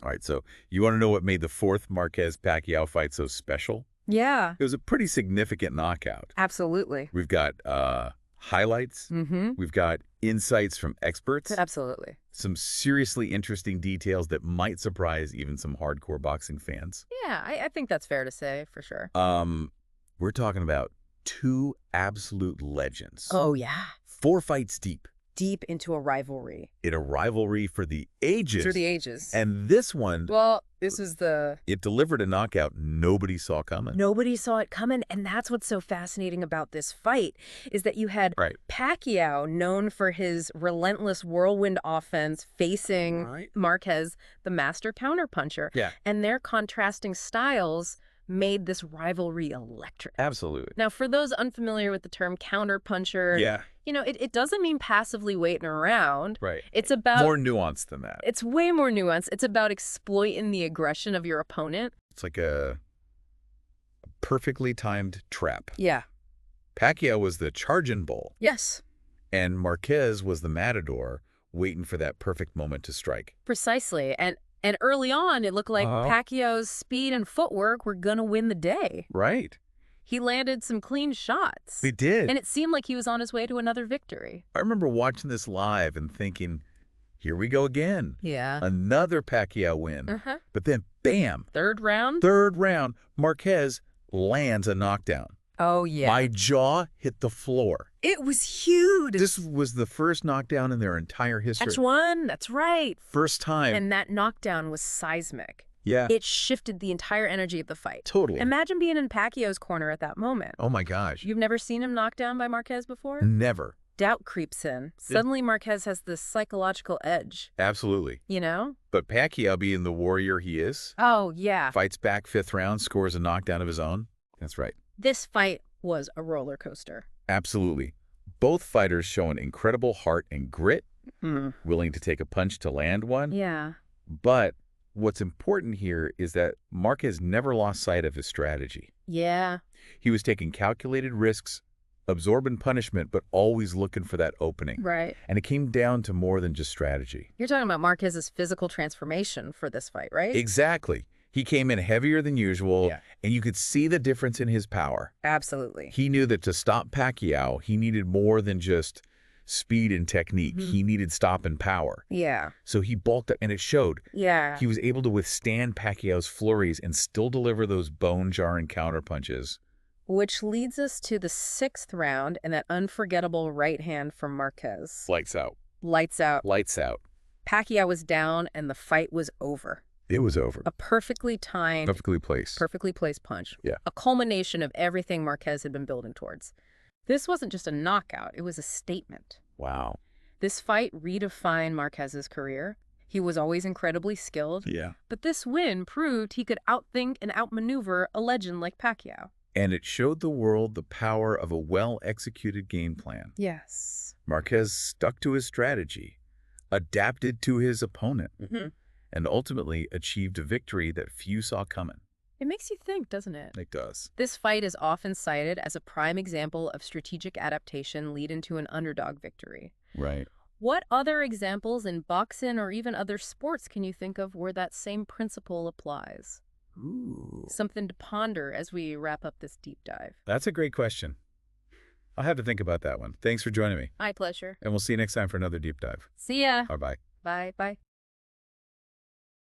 All right, so you want to know what made the fourth Marquez-Pacquiao fight so special? Yeah, It was a pretty significant knockout. absolutely. We've got highlights. Mm-hmm. We've got insights from experts. Absolutely. Some seriously interesting details that might surprise even some hardcore boxing fans. Yeah, I think that's fair to say, for sure. We're talking about two absolute legends. Oh, yeah. 4 fights deep Deep into a rivalry. in a rivalry for the ages. Through the ages. And this one, Well, this is it delivered a knockout nobody saw coming. Nobody saw it coming, and that's what's so fascinating about this fight, is that you had Pacquiao, known for his relentless whirlwind offense, facing Marquez, the master counterpuncher. Yeah. And their contrasting styles made this rivalry electric. Absolutely. Now, for those unfamiliar with the term counterpuncher, you know, it doesn't mean passively waiting around. Right. It's about... More nuanced than that. It's way more nuanced. It's about exploiting the aggression of your opponent. It's like a perfectly timed trap. Yeah. Pacquiao was the charging bull. Yes. And Marquez was the matador waiting for that perfect moment to strike. Precisely. And early on, it looked like Pacquiao's speed and footwork were going to win the day. Right. He landed some clean shots. He did. And it seemed like he was on his way to another victory. I remember watching this live and thinking, here we go again. Yeah. Another Pacquiao win. But then, bam. Third round, Marquez lands a knockdown. Oh, yeah. My jaw hit the floor. It was huge. This was the first knockdown in their entire history. That's one. That's right. First time. And that knockdown was seismic. Yeah. It shifted the entire energy of the fight. Totally. Imagine being in Pacquiao's corner at that moment. Oh, my gosh. You've never seen him knocked down by Marquez before? Never. Doubt creeps in. Suddenly, Marquez has this psychological edge. Absolutely. You know? But Pacquiao, being the warrior he is, Oh, yeah. fights back 5th round, scores a knockdown of his own. That's right. This fight was a roller coaster. Absolutely. Both fighters showing incredible heart and grit, willing to take a punch to land one. Yeah. But what's important here is that Marquez never lost sight of his strategy. Yeah. He was taking calculated risks, absorbing punishment, but always looking for that opening. Right. And it came down to more than just strategy. You're talking about Marquez's physical transformation for this fight, right? Exactly. He came in heavier than usual, and you could see the difference in his power. Absolutely. He knew that to stop Pacquiao, he needed more than just speed and technique. He needed stop and power. Yeah. So he bulked up, and it showed. Yeah. He was able to withstand Pacquiao's flurries and still deliver those bone-jarring counterpunches. Which leads us to the 6th round and that unforgettable right hand from Marquez. Lights out. Lights out. Lights out. Pacquiao was down, and the fight was over. It was over. A perfectly timed, Perfectly placed punch. Yeah. A culmination of everything Marquez had been building towards. This wasn't just a knockout. It was a statement. Wow. This fight redefined Marquez's career. He was always incredibly skilled. Yeah. But this win proved he could outthink and outmaneuver a legend like Pacquiao. And it showed the world the power of a well-executed game plan. Yes. Marquez stuck to his strategy, adapted to his opponent, and ultimately achieved a victory that few saw coming. It makes you think, doesn't it? It does. This fight is often cited as a prime example of strategic adaptation leading to an underdog victory. Right. What other examples in boxing or even other sports can you think of where that same principle applies? Ooh. Something to ponder as we wrap up this deep dive. That's a great question. I'll have to think about that one. Thanks for joining me. My pleasure. And we'll see you next time for another deep dive. See ya. Bye-bye. Bye. Bye.